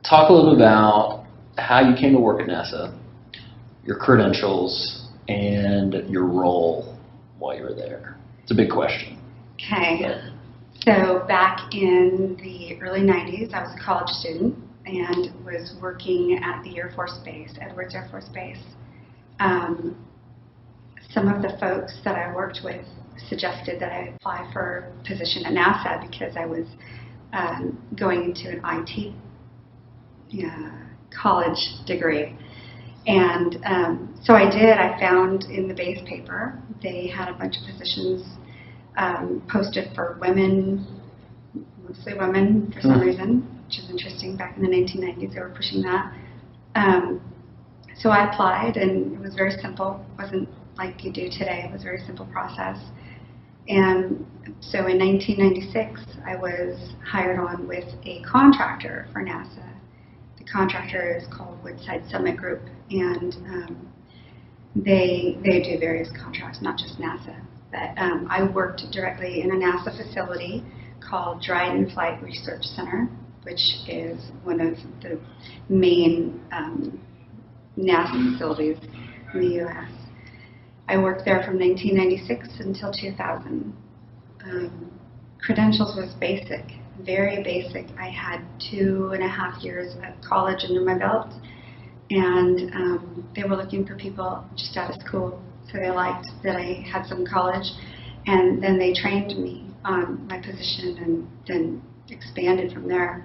talk a little about how you came to work at NASA, your credentials, and your role while you were there. It's a big question. Okay. So back in the early 90s, I was a college student and was working at the Air Force Base, Edwards Air Force Base. Some of the folks that I worked with suggested that I apply for a position at NASA because I was going into an IT college degree. And so I did. I found in the base paper, they had a bunch of positions posted for women, mostly women for some reason, which is interesting. Back in the 1990s, they were pushing that. So I applied, and it was very simple. It wasn't like you do today. It was a very simple process. And so in 1996, I was hired on with a contractor for NASA. The contractor is called Woodside Summit Group, and they do various contracts, not just NASA. But I worked directly in a NASA facility called Dryden Flight Research Center, which is one of the main NASA facilities in the U.S. I worked there from 1996 until 2000. Credentials was basic, very basic. I had 2.5 years of college under my belt, and they were looking for people just out of school. So they liked that I had some college, and then they trained me on my position and then expanded from there.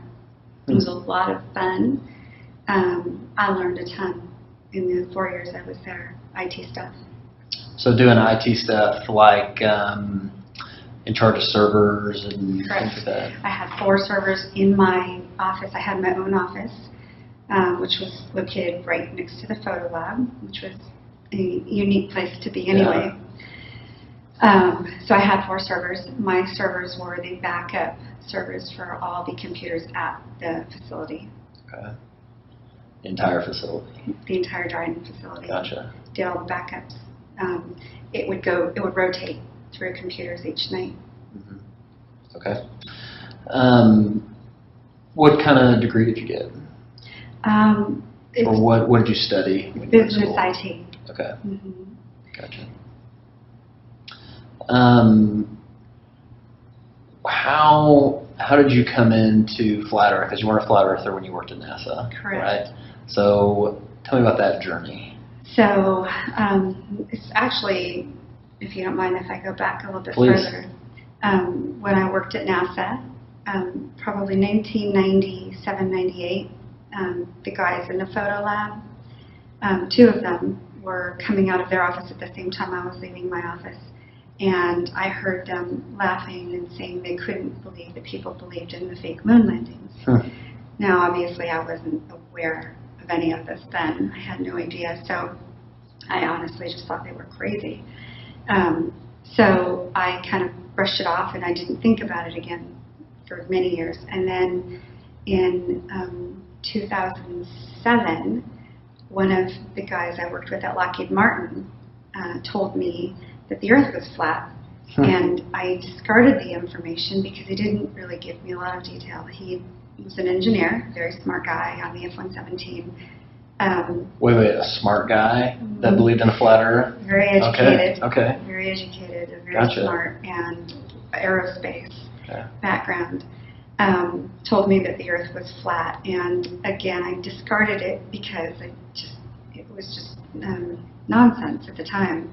It was a lot of fun. I learned a ton in the 4 years I was there, IT stuff. So doing IT stuff like in charge of servers and Correct. things like that? I had 4 servers in my office. I had my own office, which was located right next to the photo lab, which was a unique place to be anyway. So I had 4 servers. My servers were the backup servers for all the computers at the facility. Okay. The entire facility? The entire Dryden facility. Gotcha. Did all the backups. It would rotate through computers each night. Mm-hmm. Okay. What kind of degree did you get? Or what did you study? Business IT. Okay. Mm-hmm. Gotcha. How did you come into flat Earth? Because you weren't a flat earther when you worked at NASA. Correct. Right? So tell me about that journey. So it's actually, if you don't mind if I go back a little bit Please. further, when I worked at NASA, probably 1997, 98, the guys in the photo lab, 2 of them were coming out of their office at the same time I was leaving my office. And I heard them laughing and saying they couldn't believe that people believed in the fake moon landings. Now, obviously, I wasn't aware of any of this then. I had no idea. So I honestly just thought they were crazy. So I kind of brushed it off, and I didn't think about it again for many years. And then in 2007, one of the guys I worked with at Lockheed Martin told me that the Earth was flat. And I discarded the information because he didn't really give me a lot of detail. He was an engineer, very smart guy on the F-117. Wait, a smart guy that believed in a flat Earth? Very educated. Okay. Very educated, and very Gotcha. smart, and aerospace background. Told me that the Earth was flat, and again, I discarded it because it was just nonsense at the time.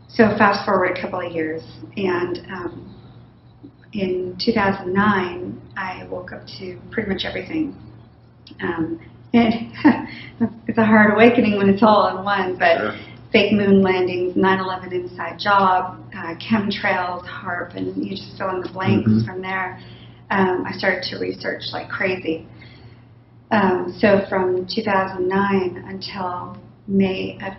So fast forward a couple of years, and in 2009, I woke up to pretty much everything. It's a hard awakening when it's all in one, but Sure. Fake moon landings, 9/11 inside job, chemtrails, HARP, and you just fill in the blanks from there. I started to research like crazy. So from 2009 until May of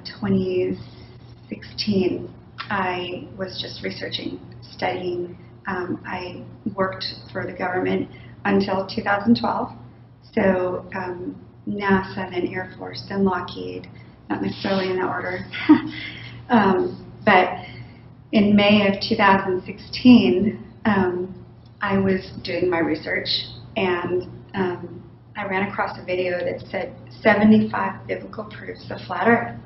2016, I was just researching, studying. I worked for the government until 2012. So NASA, then Air Force, then Lockheed, not necessarily in that order. But in May of 2016, I was doing my research, and I ran across a video that said 75 biblical proofs of flat Earth.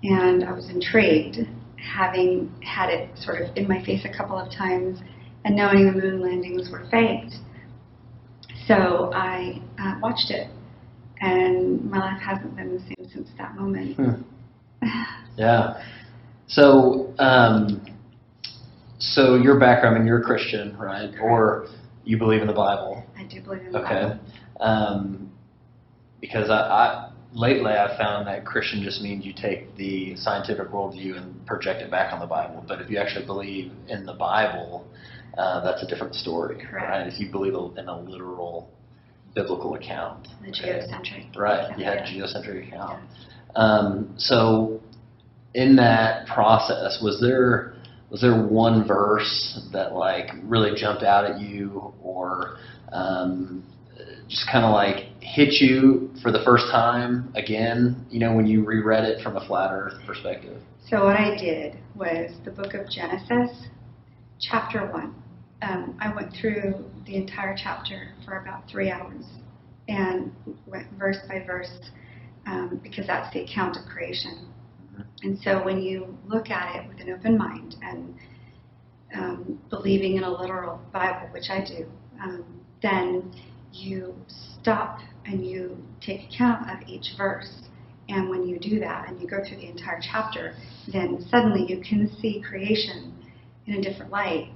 And I was intrigued, having had it sort of in my face a couple of times and knowing the moon landings were faked. So I watched it, and my life hasn't been the same since that moment. Yeah. So, so your background, I mean, you're a Christian, right? Correct. Or you believe in the Bible? I do believe in the Bible. Okay. Because I lately I've found that Christian just means you take the scientific worldview and project it back on the Bible. But if you actually believe in the Bible, that's a different story, Correct. right? If you believe in a literal biblical account. The geocentric. Right, you had Yeah. a geocentric account. Yeah. So in that process, was there one verse that like really jumped out at you, or just kind of like hit you for the first time again, when you reread it from a flat Earth perspective? So what I did was the book of Genesis, chapter 1. I went through the entire chapter for about 3 hours and went verse by verse because that's the account of creation. And so when you look at it with an open mind and believing in a literal Bible, which I do, then you stop and you take account of each verse. And when you do that and you go through the entire chapter, then suddenly you can see creation in a different light.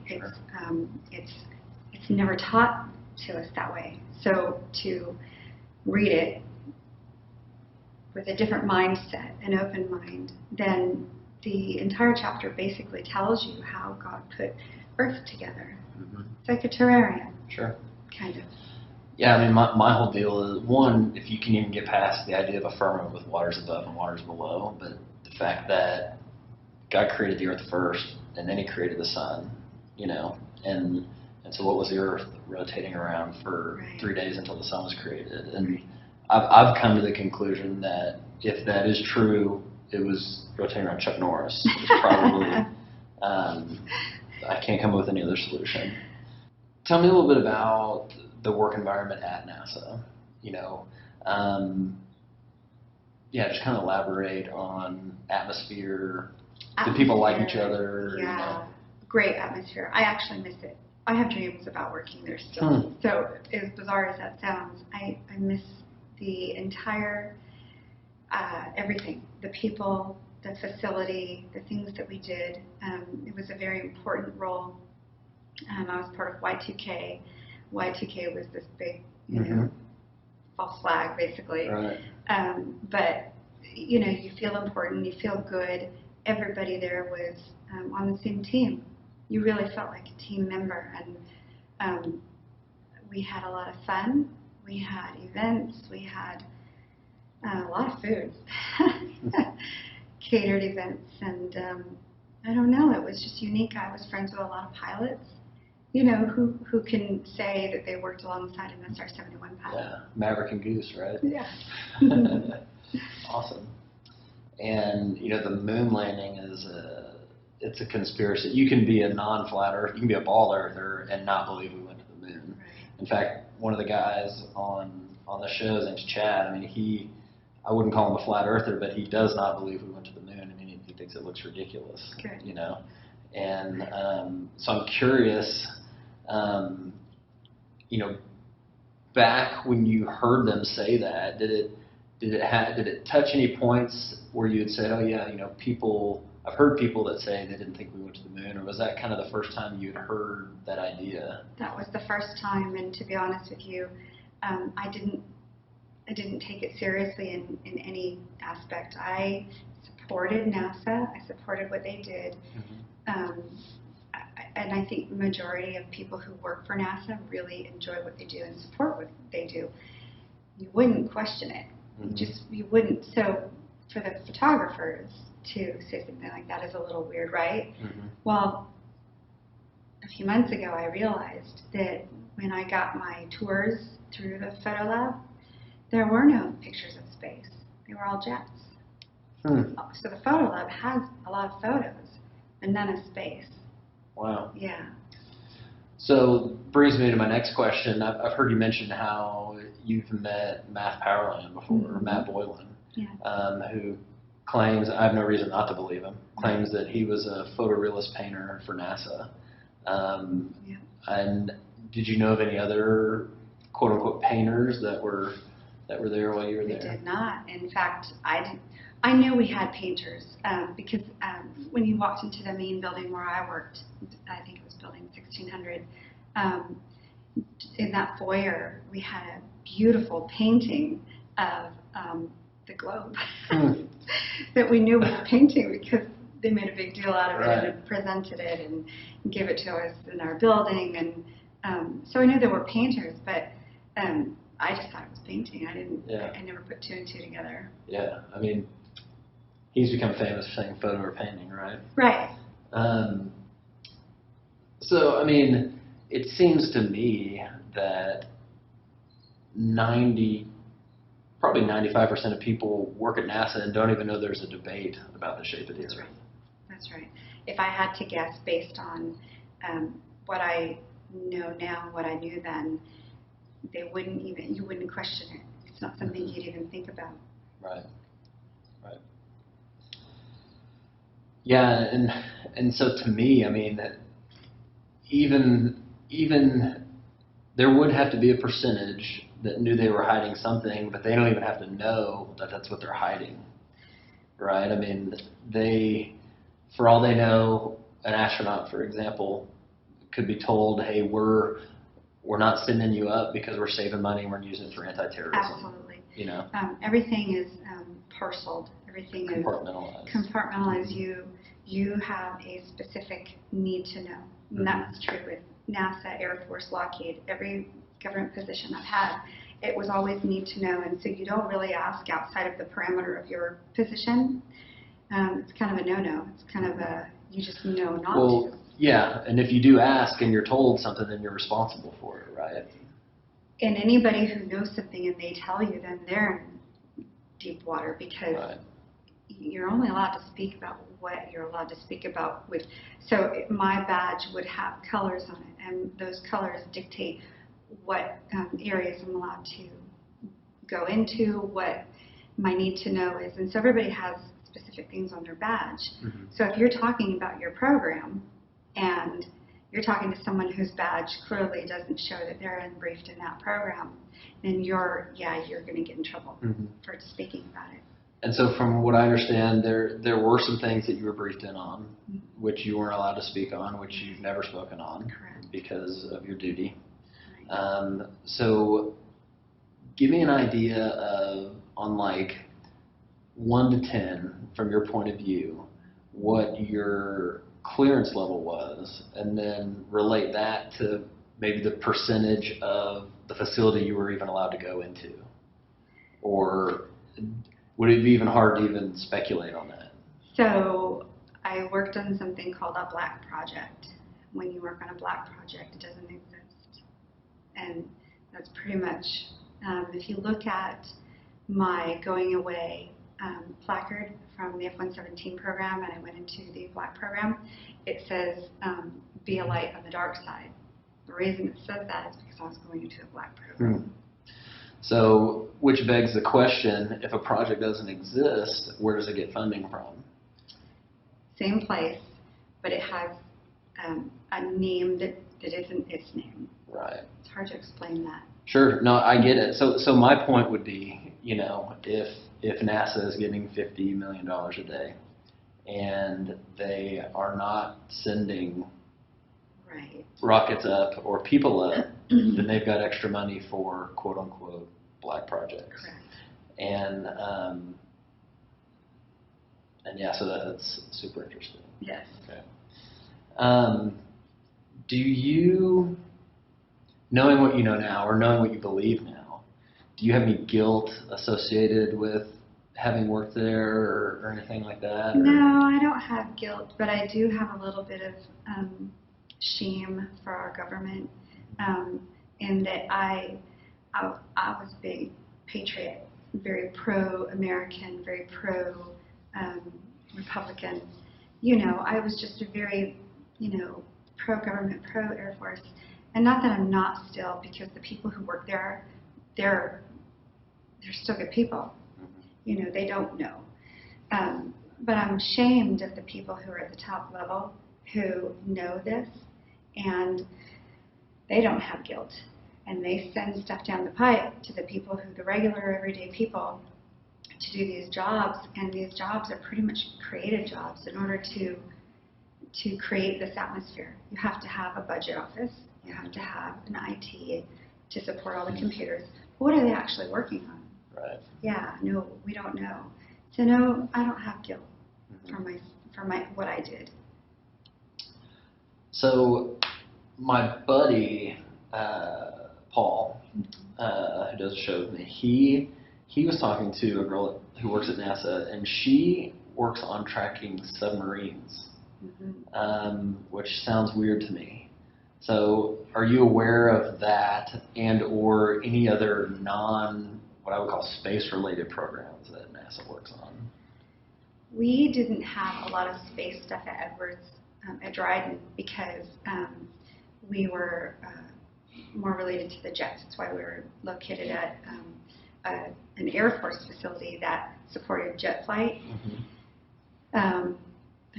It's never taught to us that way. So to read it with a different mindset, an open mind, then the entire chapter basically tells you how God put Earth together. Mm-hmm. It's like a terrarium. Sure. Kind of. Yeah, I mean, my whole deal is, one, if you can even get past the idea of a firmament with waters above and waters below, but the fact that God created the earth first, and then he created the sun, and so what was the earth rotating around for 3 days until the sun was created? And I've come to the conclusion that if that is true, it was rotating around Chuck Norris. It was probably, I can't come up with any other solution. Tell me a little bit about the work environment at NASA. Just kind of elaborate on atmosphere. Do people like each other? Yeah, great atmosphere. I actually miss it. I have dreams about working there still. So as bizarre as that sounds, I miss the entire, everything, the people, the facility, the things that we did. It was a very important role. I was part of Y2K. Y2K was this big, false flag, basically. Right. But, you feel important, you feel good. Everybody there was on the same team. You really felt like a team member. And we had a lot of fun. We had events. We had a lot of food. Catered events. And I don't know, it was just unique. I was friends with a lot of pilots. Who can say that they worked alongside an SR-71 pilot. Yeah, Maverick and Goose, right? Yeah. Awesome. And, the moon landing it's a conspiracy. You can be a non-flat earth, you can be a ball earther and not believe we went to the moon. Right. In fact, one of the guys on the show, his name's Chad, I wouldn't call him a flat earther, but he does not believe we went to the moon. He thinks it looks ridiculous. Good. And so I'm curious, back when you heard them say that, did it touch any points where you had said, oh yeah, I've heard people that say they didn't think we went to the moon, or was that kind of the first time you'd heard that idea? That was the first time, and to be honest with you, I didn't take it seriously in any aspect. I supported NASA. I supported what they did. Mm-hmm. And I think the majority of people who work for NASA really enjoy what they do and support what they do. You wouldn't question it. Mm-hmm. You wouldn't. So for the photographers to say something like that is a little weird, right? Mm-hmm. Well, a few months ago I realized that when I got my tours through the photo lab, there were no pictures of space. They were all jets. So the photo lab has a lot of photos and none of space. Wow. Yeah. So brings me to my next question. I've heard you mention how you've met Matt Powerland before, or Matt Boylan, Yeah. who claims, I have no reason not to believe him, claims that he was a photorealist painter for NASA. Yeah. And did you know of any other quote unquote painters that were there while you were there? I did not. In fact, I knew we had painters because when you walked into the main building where I worked, I think it was building 1600, in that foyer we had a beautiful painting of the globe that we knew we were painting because they made a big deal out of it and presented it and gave it to us in our building. And so I knew there were painters, but I just thought it was painting. I didn't. Yeah. I never put two and two together. Yeah, I mean, he's become famous for saying photo or painting, right? Right. So, I mean, it seems to me that probably 95% of people work at NASA and don't even know there's a debate about the shape of the Earth. Right. That's right. If I had to guess based on what I know now and what I knew then, you wouldn't question it. It's not something you'd even think about. Right. Right. Yeah, and so to me, I mean, even there would have to be a percentage that knew they were hiding something, but they don't even have to know that that's what they're hiding, right? I mean, for all they know, an astronaut, for example, could be told, hey, we're not sending you up because we're saving money and we're using it for anti-terrorism. Absolutely. You know? Everything is parceled. Everything compartmentalized. Is compartmentalized. You have a specific need to know. And that's true with NASA, Air Force, Lockheed, every government position I've had. It was always need to know, and so you don't really ask outside of the parameter of your position. It's kind of a no-no. It's kind of you just know not to. Yeah, and if you do ask and you're told something, then you're responsible for it, right? And anybody who knows something and they tell you, then they're in deep water because you're only allowed to speak about what you're allowed to speak about. So my badge would have colors on it, and those colors dictate what areas I'm allowed to go into, what my need to know is. And so everybody has specific things on their badge. Mm-hmm. So if you're talking about your program and you're talking to someone whose badge clearly doesn't show that they're briefed in that program, then you're going to get in trouble for speaking about it. And so from what I understand, there were some things that you were briefed in on, which you weren't allowed to speak on, which you've never spoken on. Correct. Because of your duty. Right. So give me an idea of, on like 1 to 10, from your point of view, what your clearance level was, and then relate that to maybe the percentage of the facility you were even allowed to go into. Or would it be even hard to even speculate on that? So I worked on something called a black project. When you work on a black project, it doesn't exist. And that's pretty much, if you look at my going away placard from the F-117 program, and I went into the black program, it says, be a light on the dark side. The reason it says that is because I was going into a black program. So, which begs the question, if a project doesn't exist, where does it get funding from? Same place, but it has a name that isn't its name. Right. It's hard to explain that. Sure. No, I get it. So my point would be, if NASA is getting $50 million a day and they are not sending rockets up or people up, then they've got extra money for quote unquote black projects. Correct. And yeah, so that's super interesting. Yes. Okay. Do you, knowing what you know now or knowing what you believe now, do you have any guilt associated with having worked there or anything like that? Or? No, I don't have guilt, but I do have a little bit of shame for our government in that I was a big patriot, very pro-American, very pro-Republican. I was just a very, pro-government, pro-Air Force. And not that I'm not still, because the people who work there, they're still good people. You know, they don't know. But I'm ashamed of the people who are at the top level who know this, and they don't have guilt. And they send stuff down the pipe to the people who, the regular everyday people, to do these jobs. And these jobs are pretty much creative jobs. In order to create this atmosphere, you have to have a budget office, you have to have an IT to support all the computers. But what are they actually working on? Right. Yeah, no, we don't know. So no, I don't have guilt for what I did. So my buddy Paul, who does a show with me, he was talking to a girl who works at NASA, and she works on tracking submarines, which sounds weird to me. So are you aware of that and or any other what I would call space-related programs that NASA works on? We didn't have a lot of space stuff at Edwards, at Dryden, because we were more related to the jets. That's why we were located at an Air Force facility that supported jet flight. I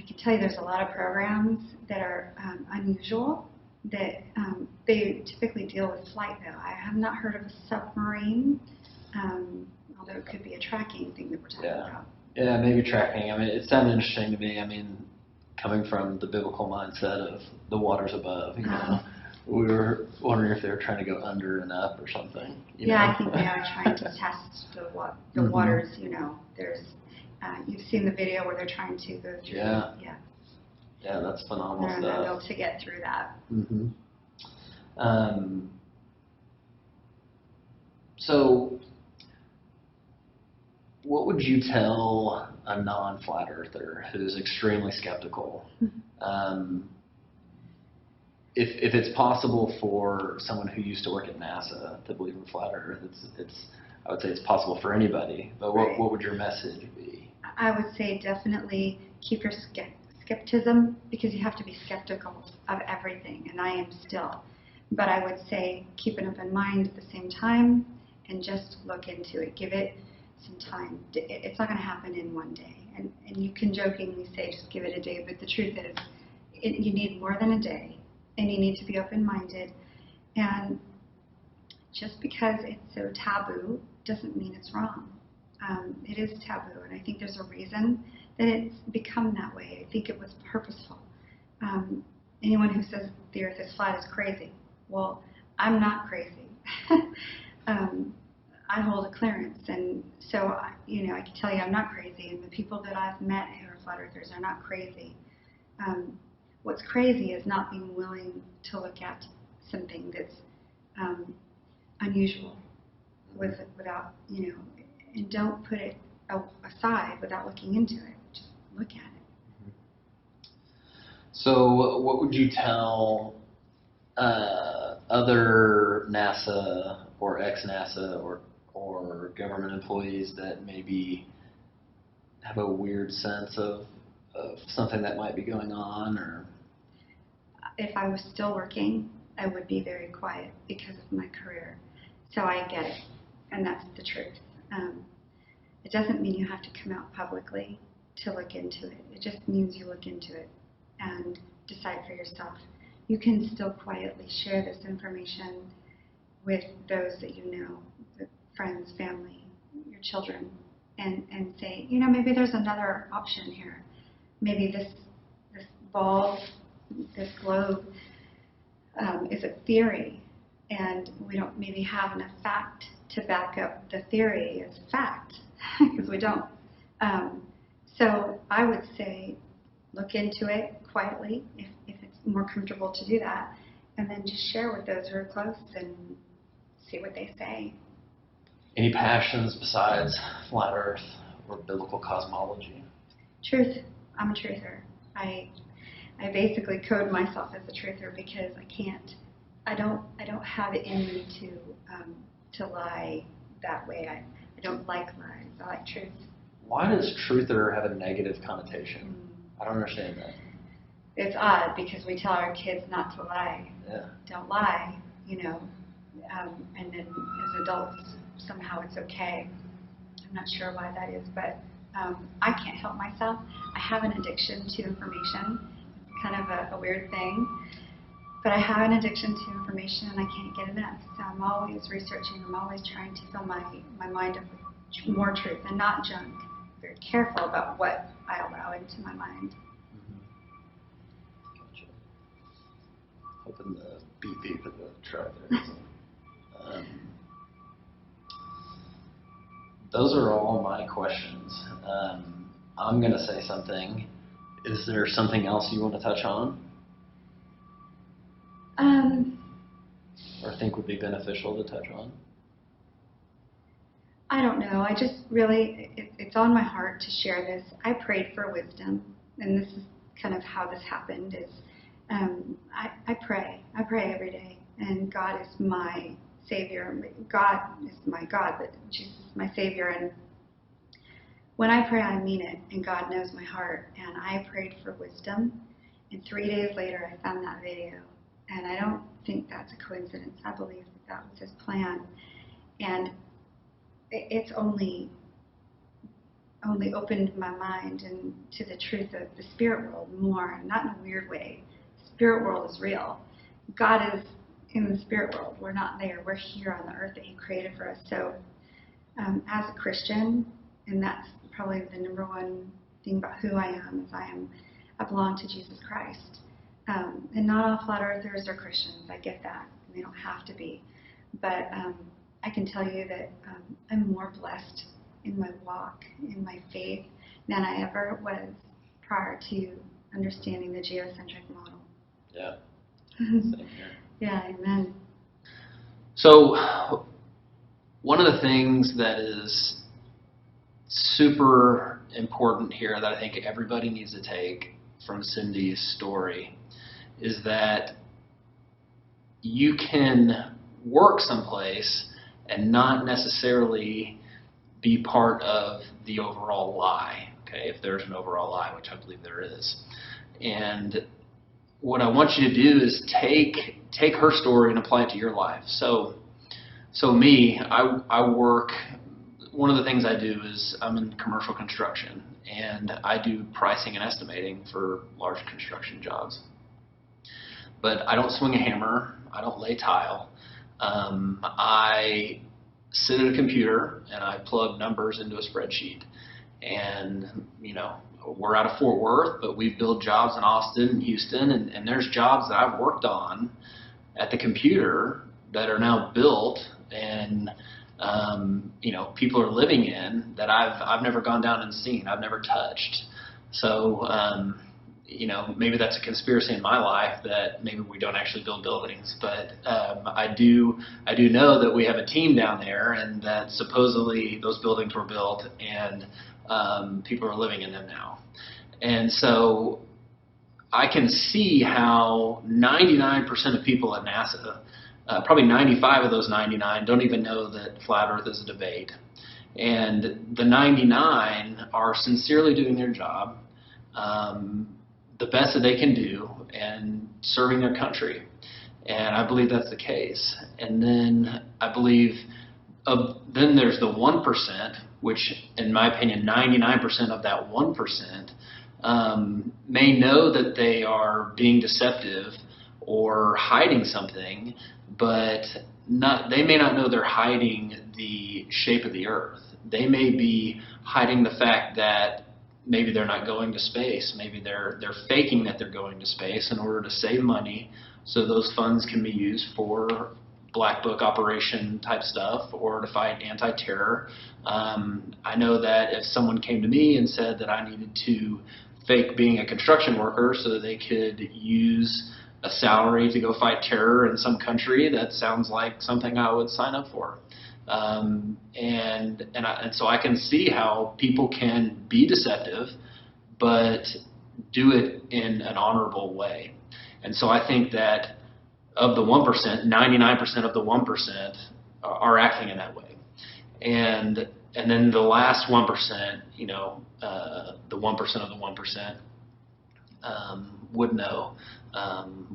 can tell you there's a lot of programs that are unusual, that they typically deal with flight, though. I have not heard of a submarine, although it could be a tracking thing that we're talking about. Yeah, maybe tracking. I mean, it sounded interesting to me. I mean, coming from the biblical mindset of the waters above, you know, we were wondering if they were trying to go under and up or something. You know? I think they are trying to test the waters. You know, there's you've seen the video where they're trying to go through. Yeah, that's phenomenal stuff. They're able to get through that. So, what would you tell a non-flat earther who's extremely skeptical? If it's possible for someone who used to work at NASA to believe in flat Earth, I would say it's possible for anybody. But what would your message be? I would say definitely keep your skepticism, because you have to be skeptical of everything, and I am still. But I would say keep an open mind at the same time, and just look into it. Give it some time. It's not going to happen in one day. And you can jokingly say just give it a day, but the truth is you need more than a day, and you need to be open-minded. And just because it's so taboo doesn't mean it's wrong. It is taboo, and I think there's a reason that it's become that way. I think it was purposeful. Anyone who says the earth is flat is crazy. Well, I'm not crazy. I hold a clearance, and so I can tell you I'm not crazy, and the people that I've met who are flat earthers are not crazy. What's crazy is not being willing to look at something that's unusual without, and don't put it aside without looking into it. Just look at it. So what would you tell other NASA or ex-NASA or government employees that maybe have a weird sense of something that might be going on? Or if I was still working, I would be very quiet because of my career. So I get it, and that's the truth. It doesn't mean you have to come out publicly to look into it. It just means you look into it and decide for yourself. You can still quietly share this information with those that you know, with friends, family, your children, and say, maybe there's another option here. Maybe this ball, this globe is a theory, and we don't maybe have enough fact to back up the theory as fact, because we don't. So I would say look into it quietly if it's more comfortable to do that, and then just share with those who are close and see what they say. Any passions besides flat Earth or biblical cosmology? Truth. I'm a truther. I basically code myself as a truther because I don't have it in me to lie that way. I don't like lies. I like truth. Why does truther have a negative connotation? I don't understand that. it's odd because we tell our kids not to lie. Yeah. Don't lie, and then as adults, somehow it's okay. I'm not sure why that is, but I can't help myself. I have an addiction to information. It's kind of a weird thing, but I have an addiction to information and I can't get enough. So I'm always researching. I'm always trying to fill my mind up with more truth and not junk. I'm very careful about what I allow into my mind. Gotcha. Hoping the beep beep of the truck there isn't. Those are all my questions. I'm going to say something. Is there something else you want to touch on? Or think would be beneficial to touch on? I don't know. I just really, it's on my heart to share this. I prayed for wisdom, and this is kind of how this happened. Is I pray. I pray every day, and God is my Savior. God is my God, but Jesus is my Savior. And when I pray, I mean it, and God knows my heart. And I prayed for wisdom, and 3 days later, I found that video. And I don't think that's a coincidence. I believe that was His plan. And it's only opened my mind and to the truth of the spirit world more, not in a weird way. The spirit world is real. God is in the spirit world. We're not there. We're here on the earth that He created for us. So as a Christian, and that's probably the number one thing about who I am, is I belong to Jesus Christ. And not all flat earthers are Christians. I get that. They don't have to be. But I can tell you that I'm more blessed in my walk, in my faith, than I ever was prior to understanding the geocentric model. Yeah. Same here. Yeah, amen. So one of the things that is super important here that I think everybody needs to take from Cyndi's story is that you can work someplace and not necessarily be part of the overall lie, okay, if there's an overall lie, which I believe there is. And what I want you to do is take her story and apply it to your life. So me, I work, one of the things I do is I'm in commercial construction, and I do pricing and estimating for large construction jobs. But I don't swing a hammer, I don't lay tile. I sit at a computer and I plug numbers into a spreadsheet. And, we're out of Fort Worth, but we build jobs in Austin and Houston, and there's jobs that I've worked on at the computer that are now built and, people are living in that I've never gone down and seen, I've never touched. So, maybe that's a conspiracy in my life that maybe we don't actually build buildings, but I do know that we have a team down there, and that supposedly those buildings were built and people are living in them now. And so I can see how 99% of people at NASA, probably 95 of those 99, don't even know that flat Earth is a debate. And the 99 are sincerely doing their job, the best that they can do, and serving their country. And I believe that's the case. And then I believe then there's the 1%, which in my opinion 99% of that 1% may know that they are being deceptive or hiding something, but they may not know they're hiding the shape of the earth. They may be hiding the fact that maybe they're not going to space. Maybe they're faking that they're going to space in order to save money so those funds can be used for black book operation type stuff or to fight anti-terror. I know that if someone came to me and said that I needed to fake being a construction worker so that they could use a salary to go fight terror in some country, that sounds like something I would sign up for. And so I can see how people can be deceptive, but do it in an honorable way. And so I think that of the 1%, 99% of the 1% are acting in that way. And then the last 1%, the 1% of the 1%, would know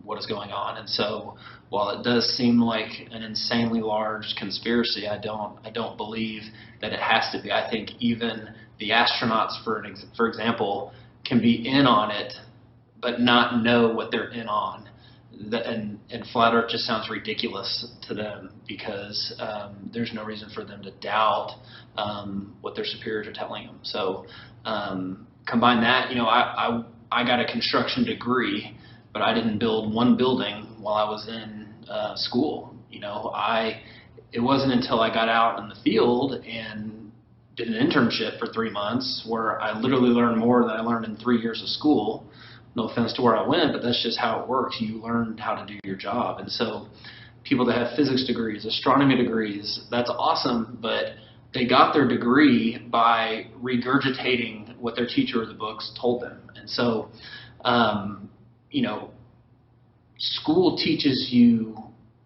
what is going on. And so, while it does seem like an insanely large conspiracy, I don't believe that it has to be. I think even the astronauts, for example, can be in on it, but not know what they're in on. And flat Earth just sounds ridiculous to them because there's no reason for them to doubt what their superiors are telling them. So combine that, I got a construction degree, but I didn't build one building while I was in school. It wasn't until I got out in the field and did an internship for 3 months where I literally learned more than I learned in 3 years of school. No offense to where I went, but that's just how it works. You learn how to do your job. And so people that have physics degrees, astronomy degrees, that's awesome, but they got their degree by regurgitating what their teacher or the books told them. And so, school teaches you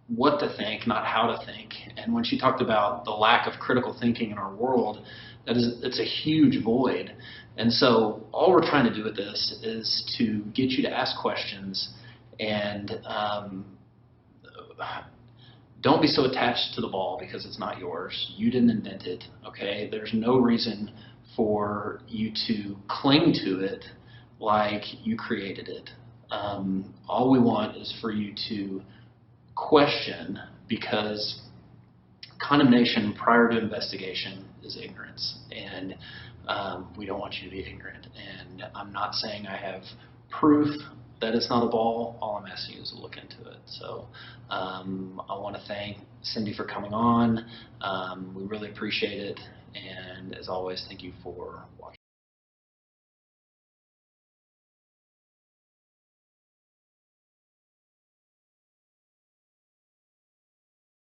what to think, not how to think. And when she talked about the lack of critical thinking in our world, it's a huge void. And so all we're trying to do with this is to get you to ask questions and don't be so attached to the ball because it's not yours. You didn't invent it, okay? There's no reason for you to cling to it like you created it. All we want is for you to question, because condemnation prior to investigation is ignorance, and we don't want you to be ignorant. And I'm not saying I have proof that it's not a ball. All I'm asking you is to look into it. So I want to thank Cyndi for coming on. We really appreciate it, and as always, thank you for watching.